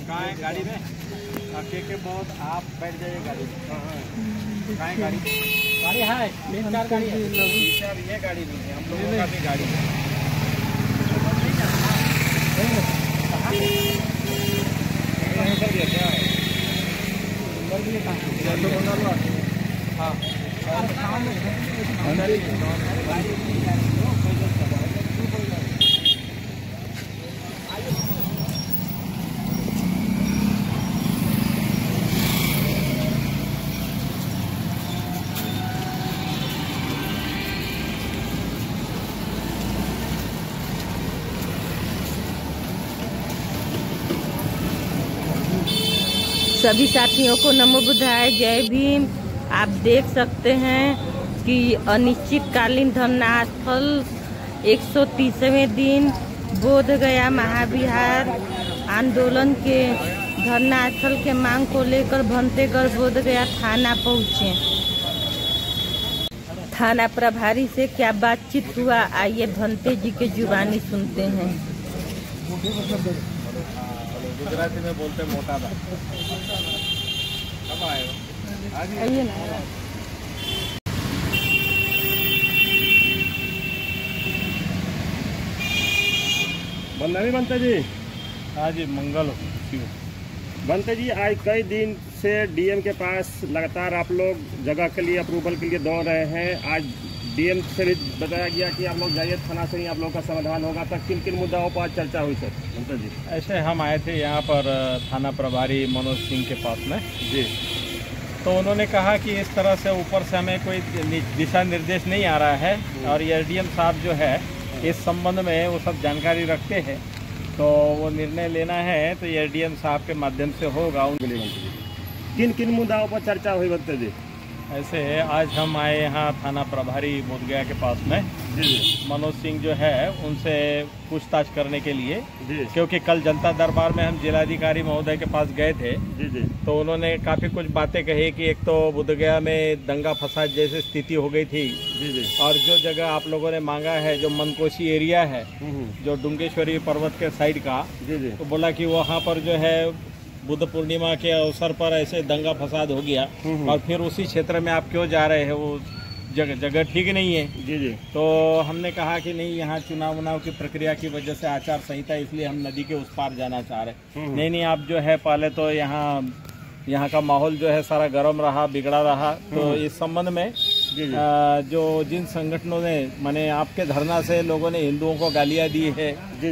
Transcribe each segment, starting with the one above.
कहाँ है गाड़ी में? के बहुत आप बैठ जाइए गाड़ी में। कहाँ है गाड़ी? गाड़ी है, तीन चार गाड़ी है। ये गाड़ी नहीं है, हम लोगों का भी गाड़ी है। सभी साथियों को नमो बुद्धाय, जय भीम। आप देख सकते हैं कि अनिश्चितकालीन धरना स्थल 130वें दिन बोध गया महाविहार आंदोलन के धरना स्थल के मांग को लेकर भंतेगढ़ बोध गया थाना पहुँचे। थाना प्रभारी से क्या बातचीत हुआ, आइए भंते जी के जुबानी सुनते हैं। गुजराती में बोलते मोटा था। कब आए हो? आइए ना। बंदा नहीं बनते जी? हाँ जी, मंगल हो। बनते जी, आज कई दिन से डीएम के पास लगातार आप लोग जगह के लिए अप्रूवल के लिए दौड़ रहे हैं। आज डीएम से भी बताया गया कि आप लोग जाइए थाना से ही आप लोगों का समाधान होगा। तक किन किन मुद्दाओं पर आज चर्चा हुई सर? बनते जी, ऐसे हम आए थे यहाँ पर थाना प्रभारी मनोज सिंह के पास में जी, तो उन्होंने कहा कि इस तरह से ऊपर से हमें कोई दिशा निर्देश नहीं आ रहा है और ये डीएम साहब जो है इस संबंध में वो सब जानकारी रखते हैं, तो वो निर्णय लेना है तो ये डीएम साहब के माध्यम से होगा उनके लिए। किन किन मुद्दाओं पर चर्चा हुई बनते जी? ऐसे आज हम आए यहाँ थाना प्रभारी बोधगया के पास में मनोज सिंह जो है उनसे पूछताछ करने के लिए, क्योंकि कल जनता दरबार में हम जिलाधिकारी महोदय के पास गए थे तो उन्होंने काफ़ी कुछ बातें कही कि एक तो बोधगया में दंगा फसाद जैसी स्थिति हो गई थी और जो जगह आप लोगों ने मांगा है जो मनकोशी एरिया है जो डुंगेश्वरी पर्वत के साइड का, तो बोला कि वहाँ पर जो है बुद्ध पूर्णिमा के अवसर पर ऐसे दंगा फसाद हो गया और फिर उसी क्षेत्र में आप क्यों जा रहे हैं, वो जगह ठीक नहीं है। जी। तो हमने कहा कि नहीं, यहाँ चुनाव की प्रक्रिया की वजह से आचार संहिता, इसलिए हम नदी के उस पार जाना चाह रहे। नहीं, आप जो है पहले तो यहाँ का माहौल जो है सारा गर्म रहा, बिगड़ा रहा, तो इस संबंध में जो जिन संगठनों ने माने आपके धरना से लोगों ने हिंदुओं को गालियां दी है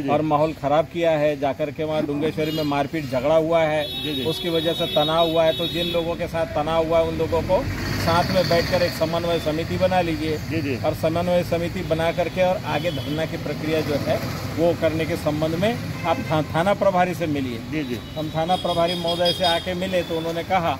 और माहौल खराब किया है, जाकर के वहाँ डुंगेश्वरी में मारपीट झगड़ा हुआ है, उसकी वजह से तनाव हुआ है, तो जिन लोगों के साथ तनाव हुआ है उन लोगों को साथ में बैठकर एक समन्वय समिति बना लीजिए और समन्वय समिति बना करके और आगे धरना की प्रक्रिया जो है वो करने के संबंध में आप थाना प्रभारी से मिलिए। हम थाना प्रभारी महोदय से आके मिले तो उन्होंने कहा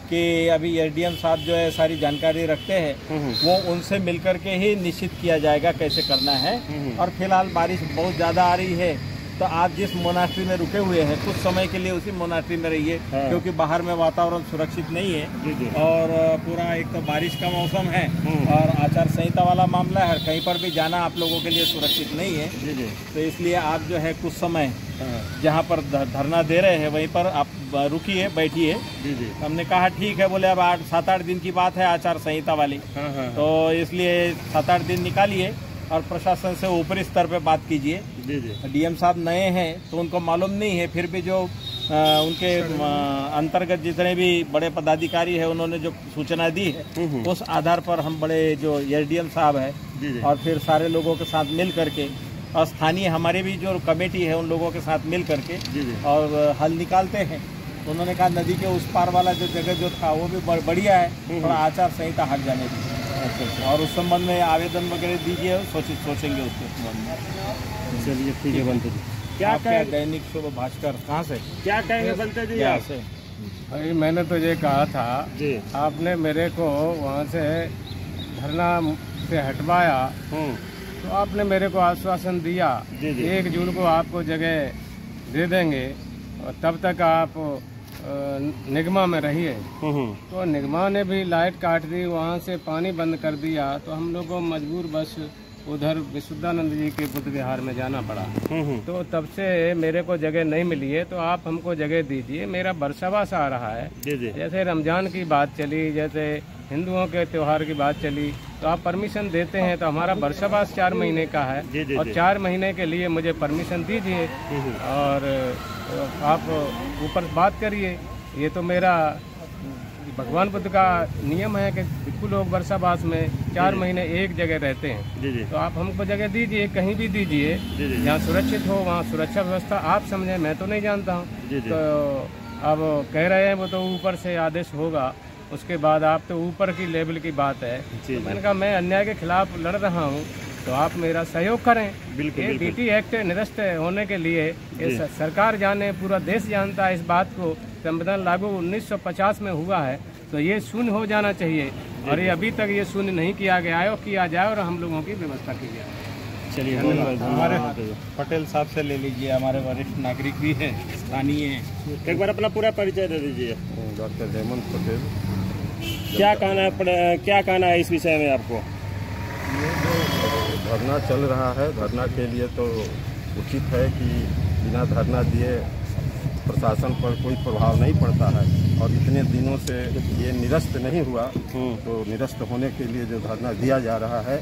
कि अभी एसडीएम साहब जो है सारी जानकारी रखते हैं, वो उनसे मिलकर के ही निश्चित किया जाएगा कैसे करना है। और फिलहाल बारिश बहुत ज़्यादा आ रही है तो आप जिस मोनास्ट्री में रुके हुए हैं कुछ समय के लिए उसी मोनास्ट्री में रहिए, क्योंकि बाहर में वातावरण सुरक्षित नहीं है और पूरा एक तो बारिश का मौसम है और आचार संहिता वाला मामला है, कहीं पर भी जाना आप लोगों के लिए सुरक्षित नहीं है। तो इसलिए आप जो है कुछ समय जहाँ पर धरना दे रहे हैं वहीं पर आप रुकिए, बैठिए। हमने कहा ठीक है, बोले अब 7-8 दिन की बात है आचार संहिता वाली, तो इसलिए 7-8 दिन निकालिए और प्रशासन से ऊपरी स्तर पे बात कीजिए। डीएम साहब नए हैं तो उनको मालूम नहीं है, फिर भी जो उनके अंतर्गत जितने भी बड़े पदाधिकारी है उन्होंने जो सूचना दी है उस आधार पर हम बड़े जो एसडीएम साहब है और फिर सारे लोगों के साथ मिल करके और स्थानीय हमारे भी जो कमेटी है उन लोगों के साथ मिल करके और हल निकालते हैं। तो उन्होंने कहा नदी के उस पार वाला जो जगह जो था वो भी बढ़िया है, थोड़ा आचार संहिता हट जाने की और उस संबंध में आवेदन वगैरह दीजिए, सोचेंगे उसके संबंध में। चलिए ठीक है बनते जी। क्या कहें? दैनिक शुभ भास्कर कहाँ से क्या कहेंगे बनते जी? यहाँ से भाई मैंने तो ये कहा था जी, आपने मेरे को वहाँ से धरना से हटवाया तो आपने मेरे को आश्वासन दिया 1 जून को आपको जगह दे देंगे और तब तक आप निगमा में रहिए। तो निगमा ने भी लाइट काट दी, वहाँ से पानी बंद कर दिया, तो हम लोग को मजबूर बस उधर विशुद्धानंद जी के बुद्ध विहार में जाना पड़ा। तो तब से मेरे को जगह नहीं मिली है, तो आप हमको जगह दीजिए। मेरा बरसवास आ रहा है, जैसे रमजान की बात चली, जैसे हिंदुओं के त्योहार की बात चली, तो आप परमिशन देते हैं। तो हमारा बरसवास 4 महीने का है और 4 महीने के लिए मुझे परमिशन दीजिए और आप ऊपर बात करिए। ये तो मेरा भगवान बुद्ध का नियम है कि बिल्कुल लोग वर्षावास में 4 महीने एक जगह रहते हैं। तो आप हमको जगह दीजिए, कहीं भी दीजिए जहाँ सुरक्षित हो, वहाँ सुरक्षा व्यवस्था आप समझें, मैं तो नहीं जानता हूँ। तो अब कह रहे हैं वो तो ऊपर से आदेश होगा, उसके बाद आप तो ऊपर की लेवल की बात है। तो मैंने कहा मैं अन्याय के खिलाफ लड़ रहा हूँ, तो आप मेरा सहयोग करें। ये डीटी एक्ट निरस्त होने के लिए सरकार जाने, पूरा देश जानता है इस बात को। संविधान लागू 1950 में हुआ है, तो ये शून्य हो जाना चाहिए और ये अभी तक ये शून्य नहीं किया गया है, और किया जाए और हम लोगों की व्यवस्था की जाए। चलिए धन्यवाद। हमारे पटेल साहब से ले लीजिए, हमारे वरिष्ठ नागरिक भी हैं, स्थानीय हैं। एक बार अपना पूरा परिचय दे दीजिए। डॉक्टर हेमंत पटेल। क्या कहना है इस विषय में आपको? ये जो धरना चल रहा है, धरना के लिए तो उचित है कि बिना धरना दिए प्रशासन पर कोई प्रभाव नहीं पड़ता है, और इतने दिनों से ये निरस्त नहीं हुआ, तो निरस्त होने के लिए जो धरना दिया जा रहा है,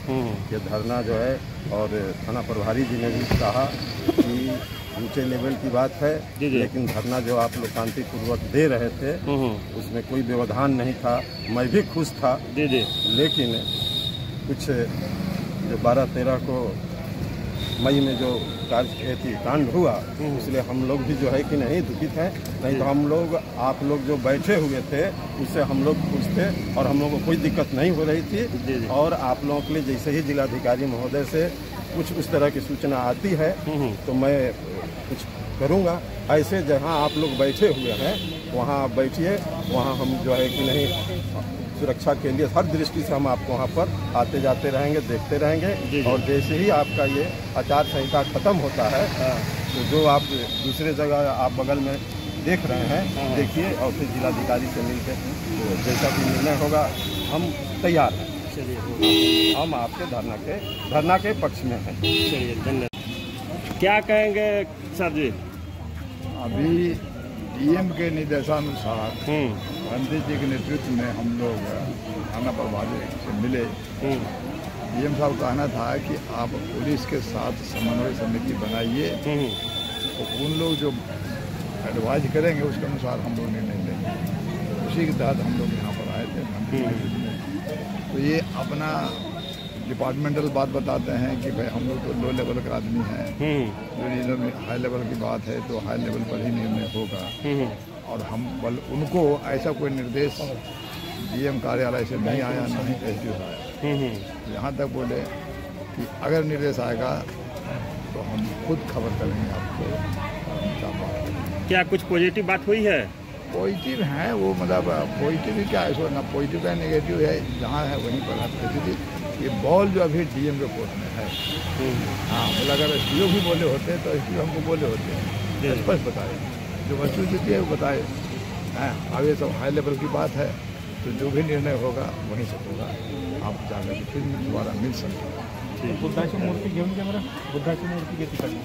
ये धरना जो है, और थाना प्रभारी जी ने भी कहा कि ऊंचे लेवल की बात है, लेकिन धरना जो आप लोग शांतिपूर्वक दे रहे थे उसमें कोई व्यवधान नहीं था। मैं भी खुश था, लेकिन कुछ जो 12-13 को मई में जो कांड हुआ, इसलिए हम लोग भी जो है कि नहीं दुखित हैं। नहीं तो हम लोग, आप लोग जो बैठे हुए थे उससे हम लोग खुश थे और हम लोगों को कोई दिक्कत नहीं हो रही थी। और आप लोगों के लिए जैसे ही जिलाधिकारी महोदय से कुछ उस तरह की सूचना आती है तो मैं कुछ करूँगा। ऐसे जहाँ आप लोग बैठे हुए हैं वहाँ आप बैठिए, वहाँ हम जो है कि नहीं सुरक्षा के लिए हर दृष्टि से हम आपको वहाँ पर आते जाते रहेंगे, देखते रहेंगे। और जैसे ही आपका ये आचार संहिता खत्म होता है तो जो आप दूसरे जगह आप बगल में देख रहे हैं देखिए, और फिर जिलाधिकारी से मिलकर तो जैसा भी निर्णय होगा हम तैयार हैं। चलिए, हम आपके धरना के पक्ष में हैं। चलिए, धन्यवाद। क्या कहेंगे सर जी? अभी डीएम के निर्देशानुसार पंडित जी के नेतृत्व में हम लोग थाना प्रभारी से मिले। डीएम साहब का कहना था कि आप पुलिस के साथ समन्वय समिति बनाइए, तो उन लोग जो एडवाइज करेंगे उसके अनुसार हम लोग निर्णय लेंगे। उसी के तहत हम लोग यहाँ पर आए थे। तो ये अपना डिपार्टमेंटल बात बताते हैं कि भाई हम लोग तो लो लेवल का आदमी हैं, जो हाई लेवल की बात है तो हाई लेवल पर ही निर्णय होगा। और हम उनको ऐसा कोई निर्देश डीएम कार्यालय से नहीं आया, ना ही एसडीओ से आया। यहाँ तक बोले कि अगर निर्देश आएगा तो हम खुद खबर करेंगे आपको। क्या कुछ पॉजिटिव बात हुई है? पॉजिटिव है वो, मतलब पॉजिटिव ही क्या है, ना पॉजिटिव है नेगेटिव है, जहाँ है वहीं पर है। ये बॉल जो अभी डीएम के कोर्ट में है। हाँ, मतलब अगर एसडीओ भी बोले होते तो एसडीओ हमको बोले होते हैं, स्पष्ट बताए, जो वस्तुस्थिति है वो बताए। आगे सब हाई लेवल की बात है, तो जो भी निर्णय होगा वहीं से होगा। आप जाकर के फिर दोबारा मिल सकते हैं। बुद्धाची मूर्ति घेऊन घ्या बरं, बुद्धाची मूर्ति घेतली